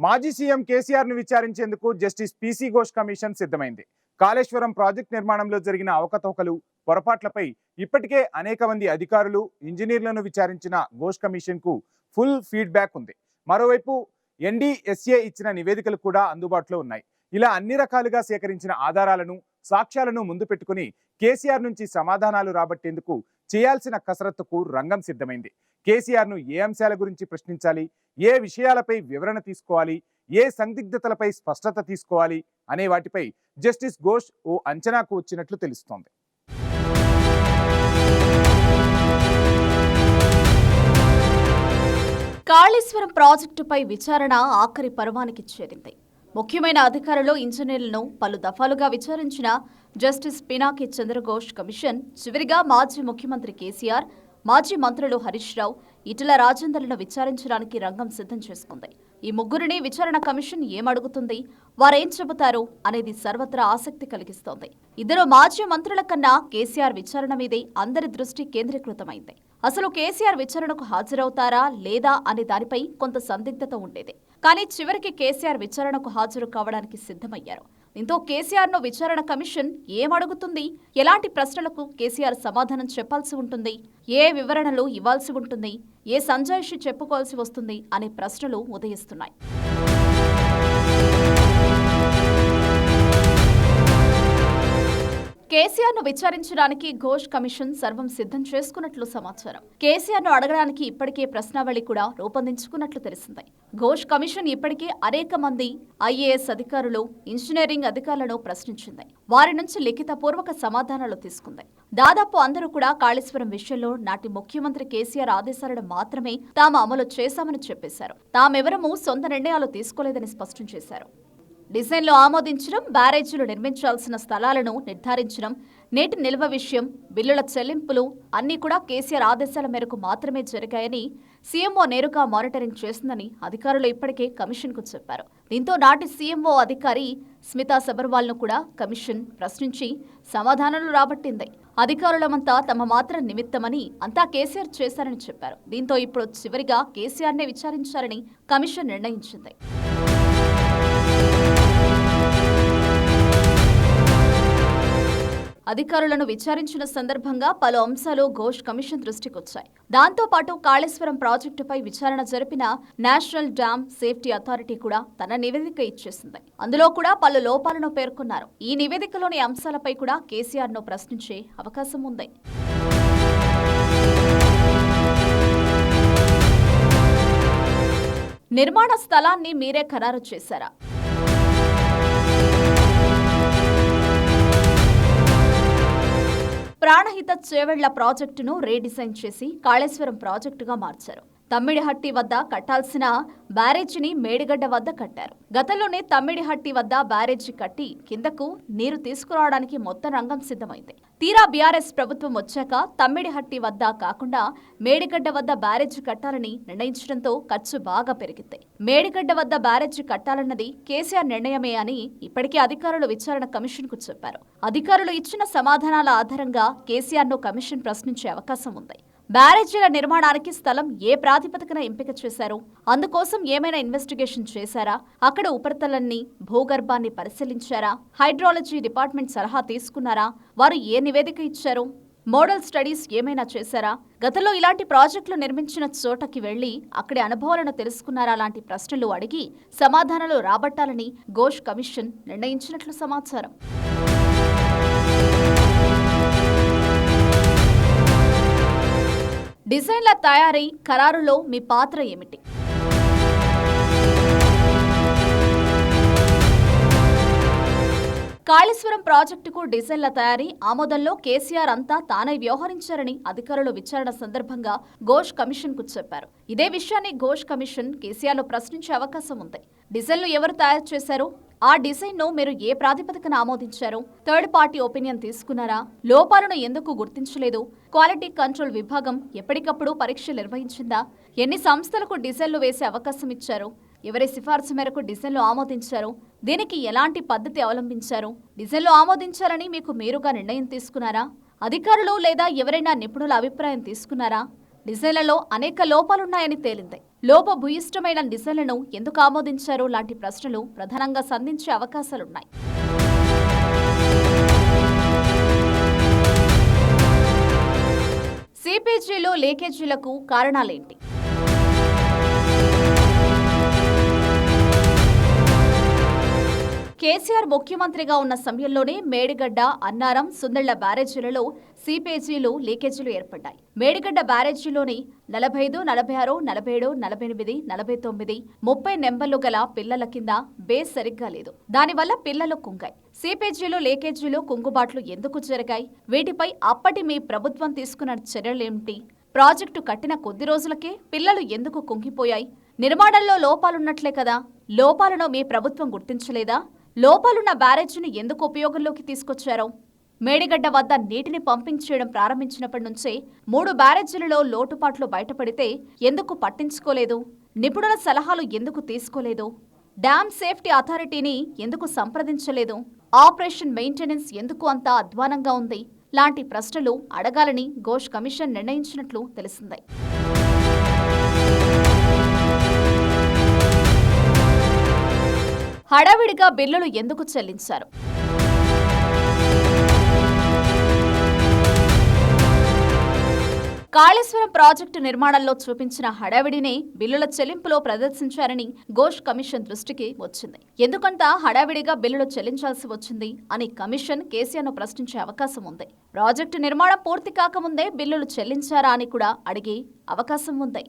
మాజీ సీఎం కేసీఆర్ ను విచారించేందుకు justice PC Ghosh commission సిద్ధమైంది. కాళేశ్వరం ప్రాజెక్ట్ నిర్మాణంలో జరిగిన అవకతవకలు, పొరపాట్లపై ఇప్పటికే అనేక మంది అధికారులు, ఇంజనీర్లను విచారించిన ఘోష్ కమిషన్ కు ఫుల్ ఫీడ్బ్యాక్ ఉంది. మరోవైపు ఎన్డీఎస్ఏ ఇచ్చిన నివేదికలు కూడా అందుబాటులో ఉన్నాయి. ఇలా అన్ని రకాలుగా సేకరించిన ఆధారాలను, సాక్ష్యాలను ముందు పెట్టుకుని కేసీఆర్ నుంచి సమాధానాలు రాబట్టేందుకు చేయాల్సిన కసరత్తుకు రంగం సిద్ధమైంది. కేసీఆర్ ను ఏ అంశాల గురించి ప్రశ్నించాలి, ఏ విషయాలపై వివరణ తీసుకోవాలి, ఏ సందిగ్ధతలపై స్పష్టత తీసుకోవాలి అనే వాటిపై జస్టిస్ ఘోష్ ఓ అంచనాకు వచ్చినట్లు తెలుస్తోంది. కాళేశ్వరం ప్రాజెక్టుపై విచారణ ఆఖరి పర్వానికి చేరింది. ముఖ్యమైన అధికారులు, ఇంజనీర్లను పలు దఫాలుగా విచారించిన జస్టిస్ పినాకి చంద్రఘోష్ కమిషన్ చివరిగా మాజీ ముఖ్యమంత్రి కేసీఆర్, మాజీ మంత్రులు హరీష్ రావు, ఈటెల రాజేందర్లను విచారించడానికి రంగం సిద్ధం చేసుకుంది. ఈ ముగ్గురిని విచారణ కమిషన్ ఏమడుగుతుంది, వారేం చెబుతారు అనేది సర్వత్రా ఆసక్తి కలిగిస్తోంది. ఇద్దరు మాజీ మంత్రుల కన్నా కేసీఆర్ విచారణ మీదే అందరి దృష్టి కేంద్రీకృతమైంది. అసలు కేసీఆర్ విచారణకు హాజరవుతారా లేదా అనే దానిపై కొంత సందిగ్ధత ఉండేది. కానీ చివరికి కేసీఆర్ విచారణకు హాజరు కావడానికి సిద్ధమయ్యారు. దీంతో కేసీఆర్ ను విచారణ కమిషన్ ఏమడుగుతుంది, ఎలాంటి ప్రశ్నలకు కేసీఆర్ సమాధానం చెప్పాల్సి ఉంటుంది, ఏ వివరణలు ఇవ్వాల్సి ఉంటుంది, ఏ సంజాయిషి చెప్పుకోవాల్సి వస్తుంది అనే ప్రశ్నలు ఉదయిస్తున్నాయి. కేసీఆర్ ను విచారించడానికి ఘోష్ కమిషన్ సర్వం సిద్ధం చేసుకున్నట్లు సమాచారం. కేసీఆర్ ను అడగడానికి ఇప్పటికే ప్రశ్నావళి కూడా రూపొందించుకున్నట్లు తెలిసింది. ఘోష్ కమిషన్ ఇప్పటికే అనేక మంది ఐఏఎస్ అధికారులు, ఇంజనీరింగ్ అధికారులను ప్రశ్నించింది. వారి నుంచి లిఖితపూర్వక సమాధానాలు తీసుకుంది. దాదాపు అందరూ కూడా కాళేశ్వరం విషయంలో నాటి ముఖ్యమంత్రి కేసీఆర్ ఆదేశాలను మాత్రమే తాము అమలు చేశామని చెప్పేశారు. తామెవరమూ సొంత నిర్ణయాలు తీసుకోలేదని స్పష్టం చేశారు. డిజైన్లు ఆమోదించడం, బ్యారేజీలు నిర్మించాల్సిన స్థలాలను నిర్ధారించడం, నీటి నిల్వ విషయం, బిల్లుల చెల్లింపులు అన్నీ కూడా కేసీఆర్ ఆదేశాల మేరకు మాత్రమే జరిగాయని సీఎంఓ నేరుగా మానిటరింగ్ చేసిందని అధికారులు ఇప్పటికే కమిషన్కు చెప్పారు. దీంతో నాటి సీఎంఓ అధికారి స్మితా సబర్వాల్ ను కూడా కమిషన్ ప్రశ్నించి సమాధానాలు రాబట్టింది. అధికారులమంతా తమ మాత్రం నిమిత్తమని, అంతా కేసీఆర్ చేశారని చెప్పారు. దీంతో ఇప్పుడు చివరిగా కేసీఆర్నే విచారించాలని కమిషన్ నిర్ణయించింది. అధికారులను విచారించిన సందర్భంగా పలు అంశాలు ఘోష్ కమిషన్ దృష్టికొచ్చాయి. దాంతో పాటు కాళేశ్వరం ప్రాజెక్టుపై విచారణ జరిపిన నేషనల్ డ్యామ్ సేఫ్టీ అథారిటీ కూడా తన నివేదిక ఇచ్చేసింది. అందులో కూడా పలు లోపాలను పేర్కొన్నారు. ఈ నివేదికలోని అంశాలపై కూడా కేసీఆర్ ను ప్రశ్నించే అవకాశం ఉంది. నిర్మాణ స్థలాన్ని మీరే ఖరారు చేశారా? ప్రాణహిత చేవెళ్ల ప్రాజెక్టును రీడిజైన్ చేసి కాళేశ్వరం ప్రాజెక్టుగా మార్చారు. తమ్మిడిహట్టి వద్ద కట్టాల్సిన బ్యారేజీని మేడిగడ్డ వద్ద కట్టారు. గతంలోనే తమ్మిడిహట్టి వద్ద బ్యారేజీ కట్టి కిందకు నీరు తీసుకురావడానికి మొత్తం రంగం సిద్ధమైంది. తీరా బీఆర్ఎస్ ప్రభుత్వం వచ్చాక తమ్మిడిహట్టి వద్ద కాకుండా మేడిగడ్డ వద్ద బ్యారేజీ కట్టాలని నిర్ణయించడంతో ఖర్చు బాగా పెరిగింది. మేడిగడ్డ వద్ద బ్యారేజీ కట్టాలన్నది కేసీఆర్ నిర్ణయమే అని ఇప్పటికే అధికారులు విచారణ కమిషన్ కు చెప్పారు. అధికారులు ఇచ్చిన సమాధానాల ఆధారంగా కేసీఆర్ ను కమిషన్ ప్రశ్నించే అవకాశం ఉంది. బ్యారేజీల నిర్మాణానికి స్థలం ఏ ప్రాతిపదికన ఎంపిక చేశారు, అందుకోసం ఏమైనా ఇన్వెస్టిగేషన్ చేశారా, అక్కడ ఉపరితలాన్ని, భూగర్భాన్ని పరిశీలించారా, హైడ్రాలజీ డిపార్ట్మెంట్ సలహా తీసుకున్నారా, వారు ఏ నివేదిక ఇచ్చారు, మోడల్ స్టడీస్ ఏమైనా చేశారా, గతంలో ఇలాంటి ప్రాజెక్టులు నిర్మించిన చోటకి వెళ్లి అక్కడి అనుభవాలను తెలుసుకున్నారా లాంటి ప్రశ్నలు అడిగి సమాధానాలు రాబట్టాలని ఘోష్ కమిషన్ నిర్ణయించినట్లు సమాచారం. డిజైన్ల తయారీ, ఖరారులో మీ పాత్ర ఏమిటి? కాళేశ్వరం ప్రాజెక్టుకు డిజైన్ల తయారీ, ఆమోదంలో కేసీఆర్ అంతా తానే వ్యవహరించారని అధికారులు విచారణ సందర్భంగా ఘోష్ కమిషన్ కు చెప్పారు. ఇదే విషయాన్ని ఘోష్ కమిషన్ కేసీఆర్ ను ప్రశ్నించే అవకాశం ఉంది. డిజైన్లు ఎవరు తయారు చేశారు, ఆ డిజైన్ ను మీరు ఏ ప్రాతిపదికన ఆమోదించారు, థర్డ్ పార్టీ ఒపీనియన్ తీసుకున్నారా, లోపాలను ఎందుకు గుర్తించలేదు, క్వాలిటీ కంట్రోల్ విభాగం ఎప్పటికప్పుడు పరీక్షలు నిర్వహించిందా, ఎన్ని సంస్థలకు డిజైన్లు వేసే అవకాశం ఇచ్చారు, ఎవరి సిఫార్సు మేరకు డిజైన్లు ఆమోదించారు, దీనికి ఎలాంటి పద్ధతి అవలంబించారు, డిజైన్లు ఆమోదించాలని మీకు మీరుగా నిర్ణయం తీసుకున్నారా, అధికారులు లేదా ఎవరైనా నిపుణుల అభిప్రాయం తీసుకున్నారా, డిజైన్లలో అనేక లోపాలున్నాయని తేలింది. లోపభూయిష్టమైన నిధులను ఎందుకు ఆమోదించారు లాంటి ప్రశ్నలు ప్రధానంగా సంధించే అవకాశాలున్నాయి. సిపిజిలో లీకేజీలకు కారణాలేంటి? కేసీఆర్ ముఖ్యమంత్రిగా ఉన్న సమయంలోనే మేడిగడ్డ, అన్నారం, సుందళ్ల బ్యారేజీలలో సిపిజిలు లీకేజీలు ఏర్పడ్డాయి. మేడిగడ్డ బ్యారేజీలోని 45, 46, 47, 48, 49, 30 నెంబర్లు గల పిల్లల కింద బేస్ సరిగ్గా లేదు. దానివల్ల పిల్లలు కుంగాయి. సిపిజిలు లీకేజీలు, కుంగుబాట్లు ఎందుకు జరిగాయి? వీటిపై అప్పటి మీ ప్రభుత్వం తీసుకున్న చర్యలేమిటి? ప్రాజెక్టు కట్టిన కొద్ది రోజులకే పిల్లలు ఎందుకు కుంగిపోయాయి? నిర్మాణంలో లోపాలున్నట్లే కదా, లోపాలను మీ ప్రభుత్వం గుర్తించలేదా? లోపాలున్న బ్యారేజీని ఎందుకు ఉపయోగంలోకి తీసుకొచ్చారో? మేడిగడ్డ వద్ద నీటిని పంపింగ్ చేయడం ప్రారంభించినప్పటి నుంచే 3 బ్యారేజీలలో లోటుపాట్లు బయటపడితే ఎందుకు పట్టించుకోలేదు? నిపుణుల సలహాలు ఎందుకు తీసుకోలేదు? డ్యామ్ సేఫ్టీ అథారిటీని ఎందుకు సంప్రదించలేదు? ఆపరేషన్ మెయింటెనెన్స్ ఎందుకు అంత అధ్వానంగా ఉంది? లాంటి ప్రశ్నలు అడగాలని ఘోష్ కమిషన్ నిర్ణయించినట్లు తెలిసిందే. హడావిడిగా బిల్లులు ఎందుకు చెల్లించారు? కాళేశ్వరం ప్రాజెక్టు నిర్మాణంలో చూపించిన హడావిడినే బిల్లుల చెల్లింపులో ప్రదర్శించారని ఘోష్ కమిషన్ దృష్టికి వచ్చింది. ఎందుకంత హడావిడిగా బిల్లులు చెల్లించాల్సి వచ్చింది అని కమిషన్ కేసీఆర్ను ప్రశ్నించే అవకాశం ఉంది. ప్రాజెక్టు నిర్మాణం పూర్తి కాకముందే బిల్లులు చెల్లించారా అని కూడా అడిగే అవకాశం ఉంది.